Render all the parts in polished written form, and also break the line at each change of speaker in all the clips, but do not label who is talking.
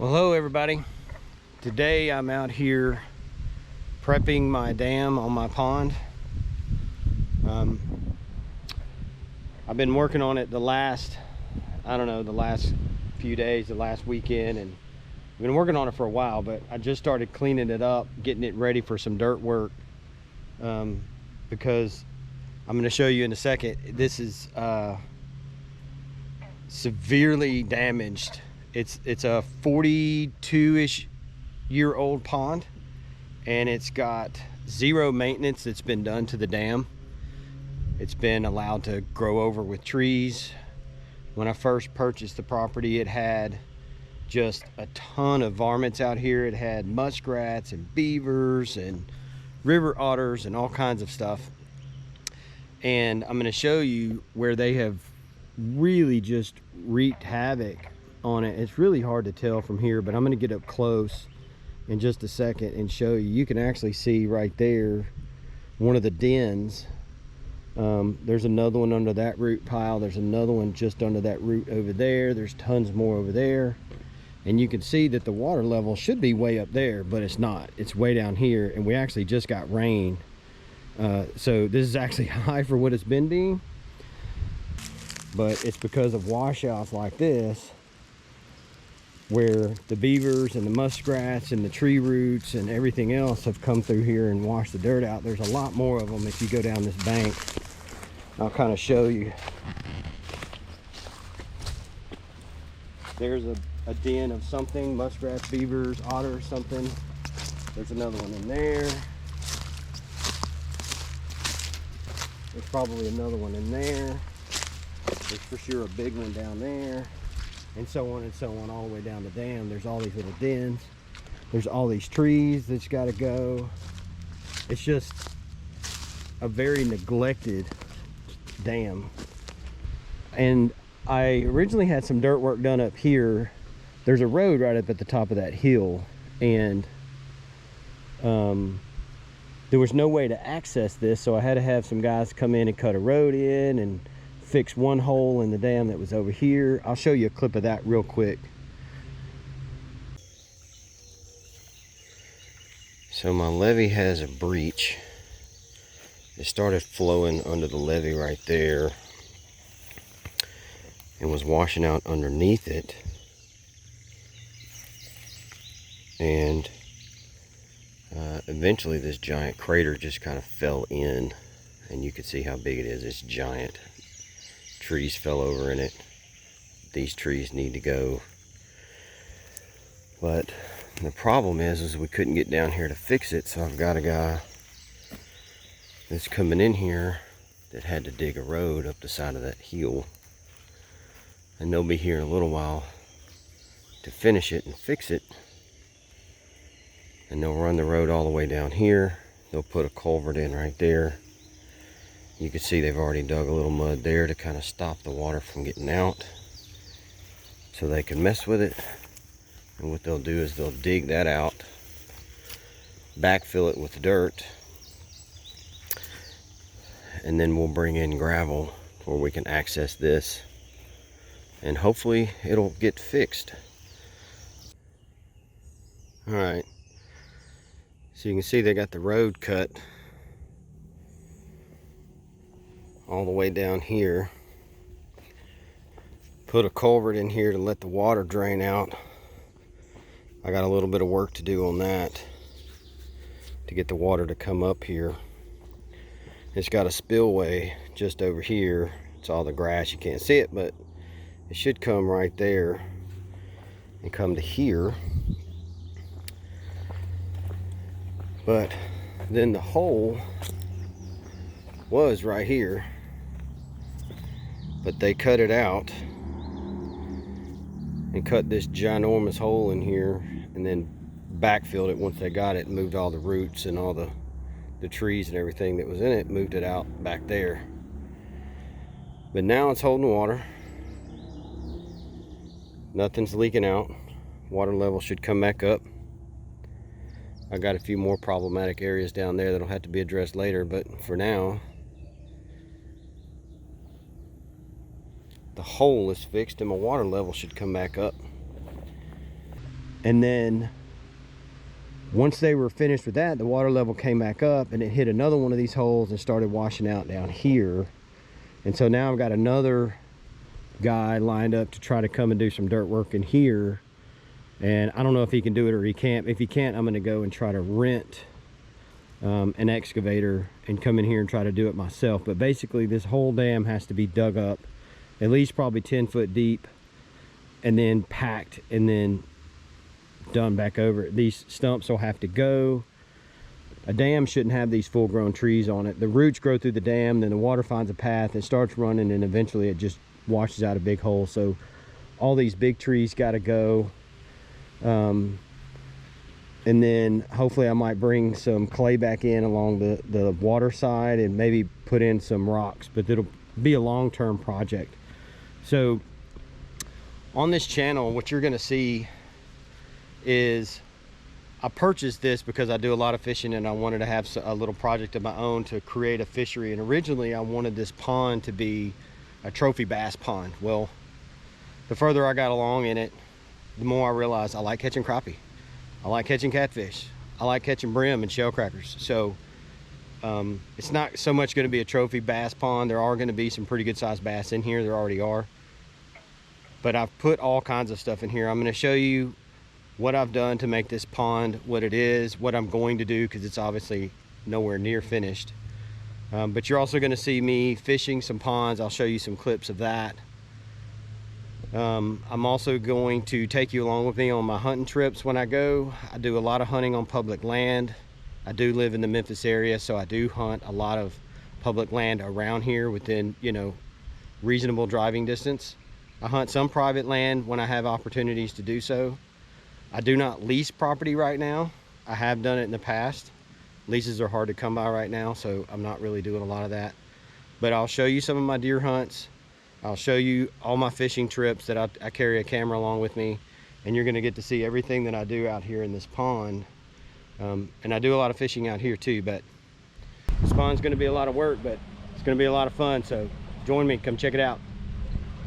Well, hello everybody. Today I'm out here prepping my dam on my pond. I've been working on it the last few days, the last weekend, and I've been working on it for a while, but I just started cleaning it up, getting it ready for some dirt work, because I'm going to show you in a second. This is severely damaged. It's a 42-ish year old pond, and it's got zero maintenance that's been done to the dam. It's been allowed to grow over with trees. When I first purchased the property, it had just a ton of varmints out here. It had muskrats and beavers and river otters and all kinds of stuff. And I'm going to show you where they have really just wreaked havoc on it. It's really hard to tell from here, but I'm going to get up close in just a second and show you. You can actually see right there one of the dens. There's another one under that root pile. There's another one just under that root over there. There's tons more over there, and you can see that the water level should be way up there, but it's not. It's way down here, and we actually just got rain, so this is actually high for what it's been being, but it's because of washouts like this where the beavers and the muskrats and the tree roots and everything else have come through here and washed the dirt out. There's a lot more of them if you go down this bank. I'll kind of show you. There's a den of something, muskrats, beavers, otters, something. There's another one in there. There's probably another one in there. There's for sure a big one down there. And so on and so on, all the way down the dam. There's all these little dens. There's all these trees that's got to go. It's just a very neglected dam. And I originally had some dirt work done up here. There's a road right up at the top of that hill, and there was no way to access this, so I had to have some guys come in and cut a road in and fix one hole in the dam that was over here. I'll show you a clip of that real quick. So my levee has a breach. It started flowing under the levee right there and was washing out underneath it, and eventually this giant crater just kind of fell in, and you can see how big it is. It's giant. Trees fell over in it. These trees need to go. But the problem is we couldn't get down here to fix it, so I've got a guy that's coming in here that had to dig a road up the side of that hill, and they'll be here in a little while to finish it and fix it, and they'll run the road all the way down here. They'll put a culvert in right there. You can see they've already dug a little mud there to kind of stop the water from getting out, so they can mess with it. And what they'll do is they'll dig that out, backfill it with dirt, and then we'll bring in gravel where we can access this, and hopefully it'll get fixed. All right, so you can see they got the road cut all the way down here. Put a culvert in here to let the water drain out. I got a little bit of work to do on that to get the water to come up here. It's got a spillway just over here. It's all the grass, you can't see it, but it should come right there and come to here. But then the hole was right here, but they cut it out and cut this ginormous hole in here, and then backfilled it once they got it and moved all the roots and all the trees and everything that was in it, moved it out back there. But now it's holding water. Nothing's leaking out. Water level should come back up. I got a few more problematic areas down there that'll have to be addressed later, but for now the hole is fixed and my water level should come back up. And then once they were finished with that, the water level came back up and it hit another one of these holes and started washing out down here. And so now I've got another guy lined up to try to come and do some dirt work in here. And I don't know if he can do it or he can't. If he can't, I'm going to go and try to rent an excavator and come in here and try to do it myself. But basically this whole dam has to be dug up at least probably 10 foot deep and then packed and then done back over it. These stumps will have to go. A dam shouldn't have these full grown trees on it. The roots grow through the dam, then the water finds a path, it starts running, and eventually it just washes out a big hole. So all these big trees got to go. And then hopefully I might bring some clay back in along the water side and maybe put in some rocks, but it'll be a long-term project. So on this channel, what you're going to see is I purchased this because I do a lot of fishing and I wanted to have a little project of my own to create a fishery. And originally I wanted this pond to be a trophy bass pond. Well, the further I got along in it, the more I realized I like catching crappie. I like catching catfish. I like catching brim and shell crackers. So it's not so much going to be a trophy bass pond. There are going to be some pretty good sized bass in here. There already are. But I've put all kinds of stuff in here. I'm going to show you what I've done to make this pond what it is, what I'm going to do, because it's obviously nowhere near finished. But you're also going to see me fishing some ponds. I'll show you some clips of that. I'm also going to take you along with me on my hunting trips when I go. I do a lot of hunting on public land. I do live in the Memphis area, so I do hunt a lot of public land around here within, you know, reasonable driving distance. I hunt some private land when I have opportunities to do so. I do not lease property right now. I have done it in the past. Leases are hard to come by right now, so I'm not really doing a lot of that. But I'll show you some of my deer hunts. I'll show you all my fishing trips that I carry a camera along with me, and you're gonna get to see everything that I do out here in this pond. And I do a lot of fishing out here too, but this pond's gonna be a lot of work, but it's gonna be a lot of fun, so join me, come check it out.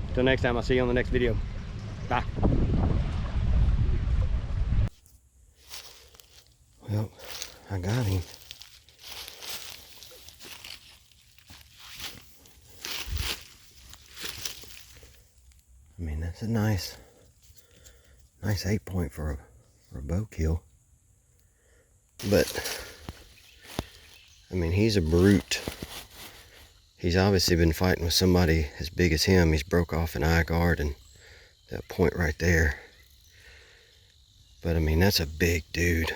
Until next time, I'll see you on the next video. Bye. Well, I got him. I mean, that's a nice 8-point for a bow kill. But, I mean, he's a brute. He's obviously been fighting with somebody as big as him. He's broke off an eye guard and that point right there. But, I mean, that's a big dude.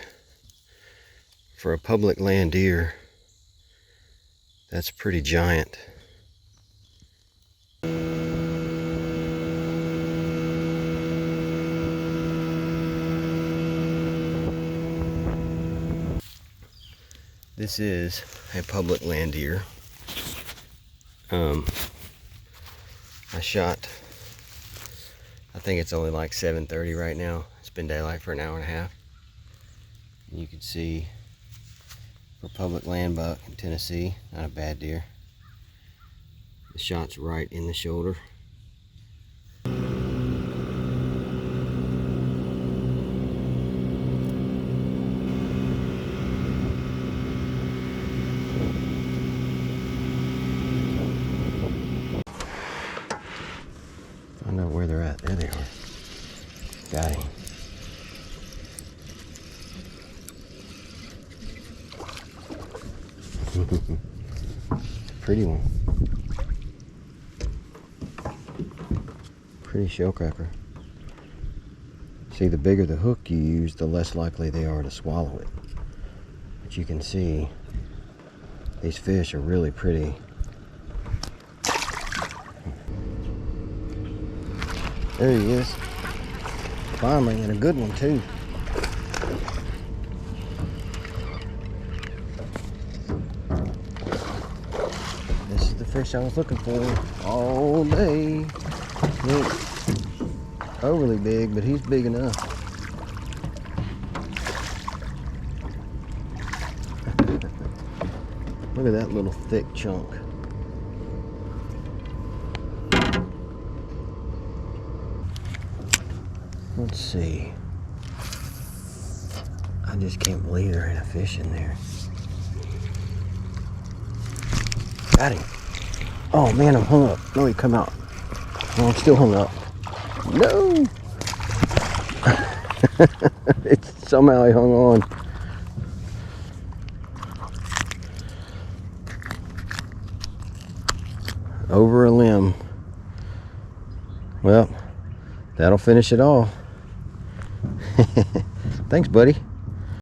For a public land deer, that's pretty giant. This is a public land deer. I shot, I think it's only like 7:30 right now. It's been daylight for an hour and a half. You can see for public land buck in Tennessee, not a bad deer. The shot's right in the shoulder. Find out where they're at. There they are. Got him. Pretty one. Pretty shell cracker. See, the bigger the hook you use, the less likely they are to swallow it. But you can see these fish are really pretty. There he is. Finally, and a good one too. This is the fish I was looking for all day. He ain't overly big, but he's big enough. Look at that little thick chunk. Let's see. just can't believe there ain't a fish in there. Got him. Oh man, I'm hung up. No, he come out. Oh, I'm still hung up. No! It's somehow he hung on. Over a limb. Well, that'll finish it all. Thanks, buddy.